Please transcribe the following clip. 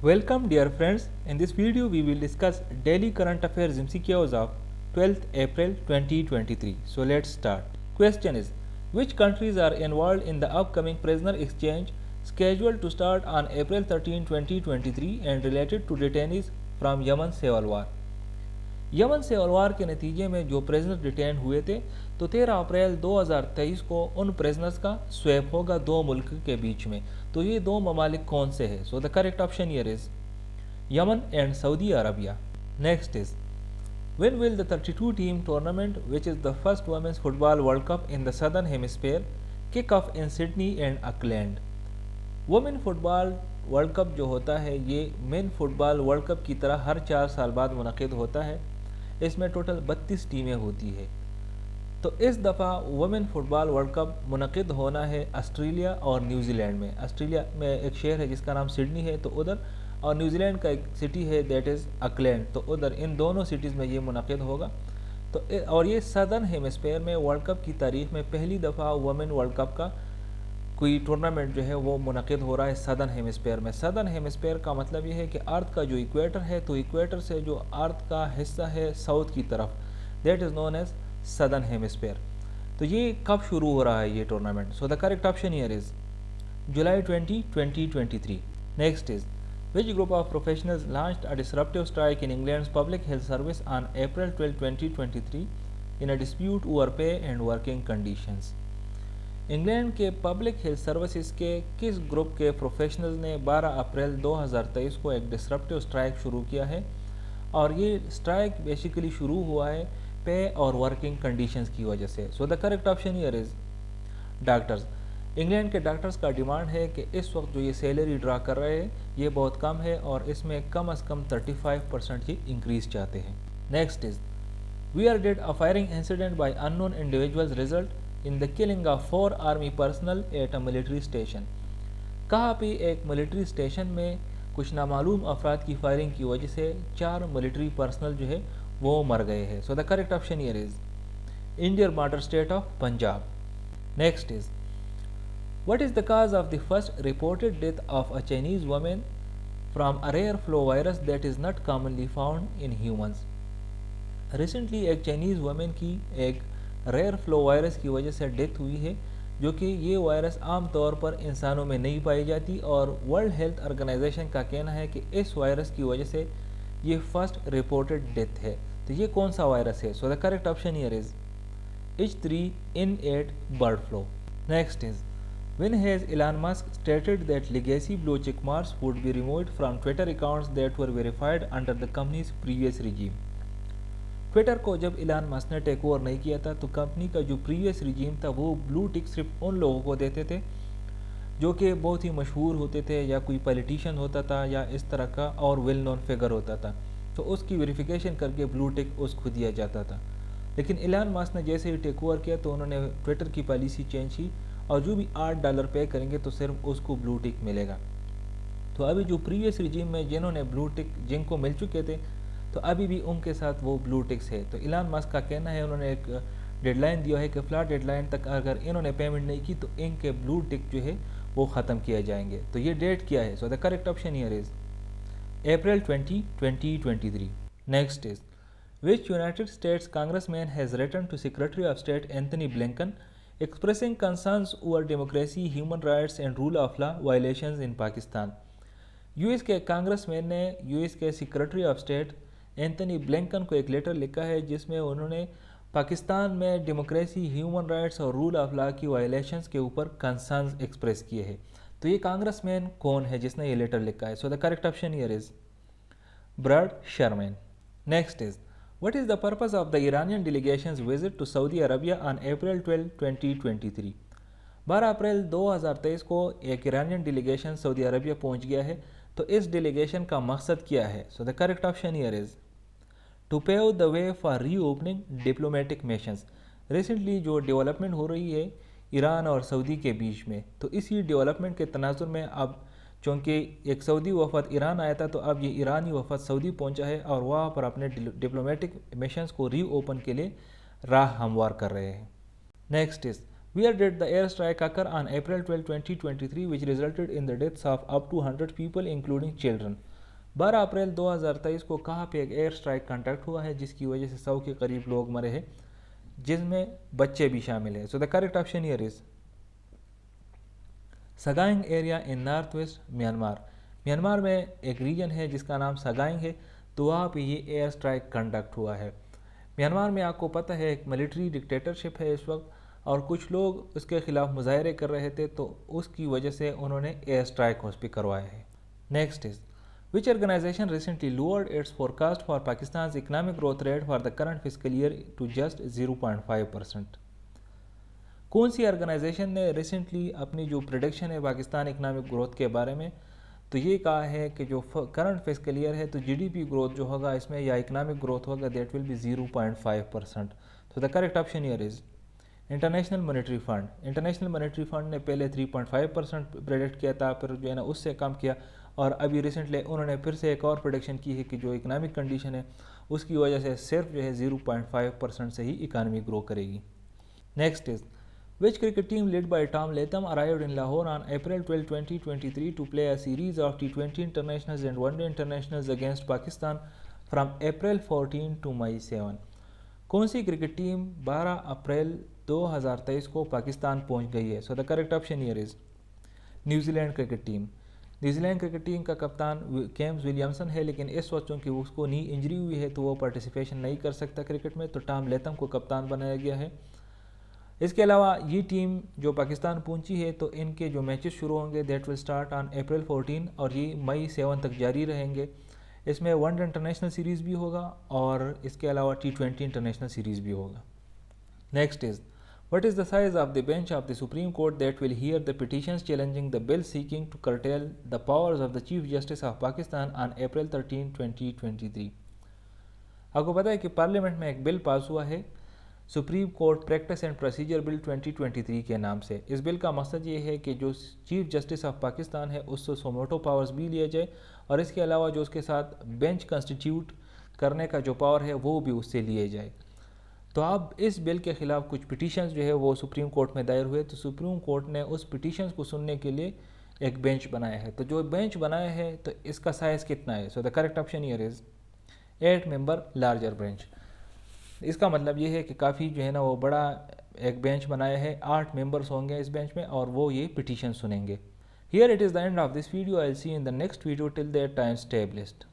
Welcome dear friends, in this video we will discuss daily current affairs MCQs of 12th April 2023. So let's start. Question is, which countries are involved in the upcoming prisoner exchange scheduled to start on April 13, 2023 and related to detainees from Yemen civil war? Yemen से वार के नतीजे में जो prisoner detain हुए थे तो 13 अप्रैल 2023 को उन प्रिजनर्स का स्वैप होगा दो मुल्क के बीच में। तो ये दो ममालिक कौन से हैं? So the correct option here is Yemen and Saudi Arabia. Next is when will the 32 team tournament, which is the first women's football world cup in the southern hemisphere, kick off in Sydney and Auckland? Women football world cup जो होता है ये main football world cup की तरह हर 4 साल बाद मुनक़िद होता है। इसमें टोटल 32 टीमें होती है। तो इस दफ़ा वुमेन फुटबॉल वर्ल्ड कप मुनक़िद होना है ऑस्ट्रेलिया और न्यूजीलैंड में। ऑस्ट्रेलिया में एक शहर है जिसका नाम सिडनी है तो उधर, और न्यूजीलैंड का एक सिटी है दैट इज़ ऑकलैंड, तो उधर इन दोनों सिटीज़ में ये मुनक़िद होगा। तो और ये सदर्न हेमिस्फीयर में वर्ल्ड कप की तारीख़ में पहली दफ़ा वुमेन वर्ल्ड कप का कोई टूर्नामेंट जो है वो मुनक़िद हो रहा है सदर्न हेमिस्फीयर में। सदर्न हेमिस्फीयर का मतलब ये है कि अर्थ का जो इक्वेटर है, तो इक्वेटर से जो अर्थ का हिस्सा है साउथ की तरफ, that is known as southern hemisphere. तो ये कब शुरू हो रहा है ये tournament? So the correct option here is July 20, 2023। Next is which group of professionals launched a disruptive strike in England's public health service on April 12, 2023 in a dispute over pay and working conditions? England के public health services के किस group के professionals ने 12 April 2023 को एक disruptive strike शुरू किया है? और ये स्ट्राइक बेसिकली शुरू हुआ है पे और वर्किंग कंडीशंस की वजह से। सो the correct option here is doctors. England के डॉक्टर्स का डिमांड है कि इस वक्त जो ये सैलरी ड्रा कर रहे हैं ये बहुत कम है और इसमें कम अज़ कम 35% की इंक्रीज़ चाहते हैं। Next is where did a firing incident by unknown individuals result in the killing of 4 army personnel at a military station? कहाँ पे एक मिलिट्री स्टेशन में कुछ नामालूम अफराद की फायरिंग की वजह से 4 मिलिट्री पर्सनल जो है वो मर गए हैं। So the correct option here is Indian border state of Punjab. Next is what is the cause of the first reported death of a Chinese woman from a rare flu virus that is not commonly found in humans? Recently एक Chinese woman की एक rare flu virus की वजह से death हुई है, जो कि ये वायरस आम तौर पर इंसानों में नहीं पाई जाती और वर्ल्ड हेल्थ ऑर्गेनाइजेशन का कहना है कि इस वायरस की वजह से ये फर्स्ट रिपोर्टेड डेथ है। तो ये कौन सा वायरस है? So the correct option here is H3N8 bird flu. Next is when has Elon Musk stated that legacy blue check marks would be removed from Twitter accounts that were verified under the company's previous regime? Twitter को जब Elon Musk ने take over नहीं किया था तो company का जो previous regime था वो ब्लू टिक सिर्फ उन लोगों को देते थे जो कि बहुत ही मशहूर होते थे या कोई पॉलिटिशियन होता था या इस तरह का और वेल नोन फिगर होता था, तो उसकी वेरिफिकेशन करके ब्लू टिक उसको दिया जाता था। लेकिन इलान मस्क ने जैसे ही टेक ओवर किया तो उन्होंने ट्विटर की पॉलिसी चेंज की और जो भी $8 पे करेंगे तो सिर्फ उसको ब्लू टिक मिलेगा। तो अभी जो प्रीवियस रिजीम में जिन्होंने ब्लू टिक जिनको मिल चुके थे तो अभी भी उनके साथ वो ब्लू टिक्स है। तो इलान मस्क का कहना है, उन्होंने एक डेडलाइन दिया है कि फ्लैट डेडलाइन तक अगर इन्होंने पेमेंट नहीं की तो इनके ब्लू टिक जो है वो ख़त्म किए जाएंगे। तो ये डेट क्या है? So the correct option here is April 20, 2023। Next is which United States congressman has written to secretary of state Anthony Blinken expressing concerns over democracy, human rights and rule of law violations in Pakistan? US के congressman ने US के secretary of state Anthony Blinken को एक letter लिखा है जिसमें उन्होंने पाकिस्तान में डेमोक्रेसी, ह्यूमन राइट्स और रूल ऑफ लॉ की वायलेशंस के ऊपर कंसर्न्स एक्सप्रेस किए हैं। तो ये कांग्रेसमैन कौन है जिसने ये लेटर लिखा है? So the correct option here is Brad Sherman. Next is what is the purpose of the Iranian delegations visit to Saudi Arabia on April 12, 2023? 12 April 2023 को एक ईरानियन डेलीगेशन सऊदी अरबिया पहुंच गया है। तो इस डेलीगेशन का मकसद क्या है? So the correct option here is to pave the way for reopening diplomatic missions. Recently जो डेवलपमेंट हो रही है ईरान और सऊदी के बीच में, तो इसी डेवलपमेंट के तनाजुर में अब चूँकि एक सऊदी वफद ईरान आया था तो अब ये ईरानी वफद सऊदी पहुंचा है और वहाँ पर अपने डिप्लोमेटिक मिशंस को री ओपन के लिए राह हमवार कर रहे हैं। Next is Where did the airstrike occur on April 12, 2023, which resulted in the deaths of up to 100 people, including children? 12 April 2023 کو کہاں پہ ایک ایئر اسٹرائک کنڈکٹ ہوا ہے جس کی وجہ سے 100 کے قریب لوگ مرے ہیں جس میں بچے بھی شامل ہیں. So the correct option here is Sagaing area in north west Myanmar. Myanmar میں ایک ریجن ہے جس کا نام سگائنگ ہے، تو وہاں پہ یہ ایئر اسٹرائک کنڈکٹ ہوا ہے. میانمار میں آپ کو پتہ ہے ایک ملٹری ڈکٹیٹرشپ ہے اس وقت، اور کچھ لوگ اس کے خلاف مظاہرے کر رہے تھے، تو اس کی وجہ سے انہوں نے ایئر اسٹرائک اس پہ کروائے ہیں. Next is which organization recently lowered its forecast for Pakistan's economic growth rate for the current fiscal year to just 0.5%. کون سی آرگنائزیشن نے ریسنٹلی اپنی جو پریڈکشن ہے پاکستان اکنامک گروتھ کے بارے میں تو یہ کہا ہے کہ جو کرنٹ فسکل ایئر ہے تو جی ڈی پی گروتھ جو ہوگا اس میں یا اکنامک گروتھ ہوگا دیٹ ول بی 0.5%. تو the correct option here is international monetary fund. International monetary fund نے پہلے 3.5% پریڈکٹ کیا تھا، پھر جو ہے نا اس سے کم کیا، اور ابھی ریسنٹلی انہوں نے پھر سے ایک اور پریڈکشن کی ہے کہ جو اکنامک کنڈیشن ہے اس کی وجہ سے صرف جو ہے 0.5% سے ہی اکانومی گرو کرے گی. Next is which cricket team led by Tom Latham arrived in Lahore on April 12, 2023 to play a series of T20 internationals and one-day internationals against Pakistan from April 14 to May 7. کون سی cricket team 12 April 2023 کو پاکستان پہنچ گئی ہے؟ So the correct option here is New Zealand cricket team. New Zealand cricket team کا کپتان cams Williamson ہے، لیکن اس وقت چونکہ اس کو نی انجری ہوئی ہے تو وہ پارٹیسپیشن نہیں کر سکتا کرکٹ میں، تو ٹام لیتھم کو کپتان بنایا گیا ہے. اس کے علاوہ یہ ٹیم جو پاکستان پہنچی ہے تو ان کے جو میچز شروع ہوں گے that will start on April 14 اور یہ مئی 7 تک جاری رہیں گے. اس میں ون ڈے انٹرنیشنل سیریز بھی ہوگا اور اس کے علاوہ T20 انٹرنیشنل سیریز بھی ہوگا. Next is what is the size of the bench of the Supreme Court that will hear the petitions challenging the bill seeking to curtail the powers of the Chief Justice of Pakistan on April 13, 2023. آپ کو پتہ ہے کہ parliament میں ایک بل pass ہوا ہے Supreme Court Practice and Procedure Bill 2023 کے نام سے. اس بل کا مقصد یہ ہے کہ جو چیف جسٹس آف پاکستان ہے اس سے سوموٹو پاورز بھی لیا جائے، اور اس کے علاوہ جو اس کے ساتھ بینچ کنسٹیٹیوٹ کرنے کا جو پاور ہے وہ بھی اس سے لیے جائے. تو اب اس بل کے خلاف کچھ پٹیشنز جو ہے وہ سپریم کورٹ میں دائر ہوئے، تو سپریم کورٹ نے اس پٹیشنز کو سننے کے لیے ایک بینچ بنایا ہے. تو جو بینچ بنایا ہے تو اس کا سائز کتنا ہے؟ So the correct option here is 8 member larger bench. اس کا مطلب یہ ہے کہ کافی جو ہے نا وہ بڑا ایک بینچ بنایا ہے، 8 ممبرس ہوں گے اس بینچ میں اور وہ یہ پٹیشن سنیں گے. Here it is the end of this video. I will see in the next video. Till that time stay blessed.